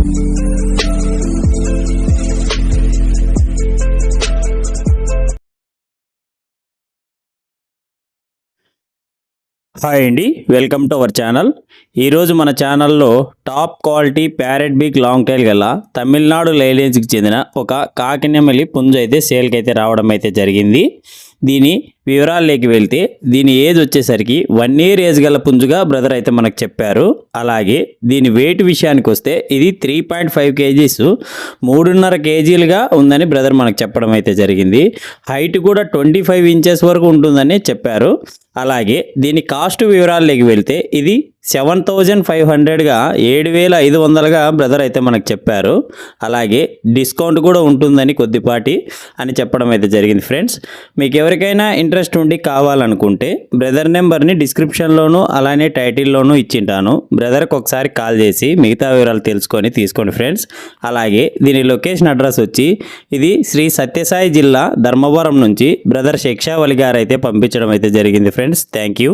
Hi అండి, welcome to our channel. ఈరోజు మన ఛానల్లో top quality parrot big long tail గల తమిళనాడు లైలేజ్కి చెందిన ఒక కాకినెమలి పుంజు అయితే సేల్కి అయితే రావడం అయితే జరిగింది. దీని వివరాల్లోకి వెళ్తే దీని ఏజ్ వచ్చేసరికి 1 year ఏజ్ గల పుంజుగా బ్రదర్ అయితే మనకు చెప్పారు. అలాగే దీని వెయిట్ విషయానికి వస్తే ఇది 3.5 kgs 3.5 kgలుగా ఉందని బ్రదర్ మనకు చెప్పడం అయితే జరిగింది. హైట్ కూడా 25 inches వరకు ఉంటుందని చెప్పారు. అలాగే దీని కాస్ట్ వివరాల్లోకి వెళ్తే ఇది 7,500గా 7,500గా బ్రదర్ అయితే మనకు చెప్పారు. అలాగే డిస్కౌంట్ కూడా ఉంటుందని కొద్దిపాటి అని చెప్పడం అయితే జరిగింది. ఫ్రెండ్స్, మీకు ఎవరికైనా ఇంట్రెస్ట్ ఉండి కావాలనుకుంటే బ్రదర్ నెంబర్ని డిస్క్రిప్షన్లోనూ అలానే టైటిల్లోనూ ఇచ్చింటాను. బ్రదర్కి ఒకసారి కాల్ చేసి మిగతా వివరాలు తెలుసుకొని తీసుకోండి ఫ్రెండ్స్. అలాగే దీని లొకేషన్ అడ్రస్ వచ్చి ఇది శ్రీ సత్యసాయి జిల్లా ధర్మవరం నుంచి బ్రదర్ శిక్షావళి గారు అయితే పంపించడం అయితే జరిగింది. Friends, thank you.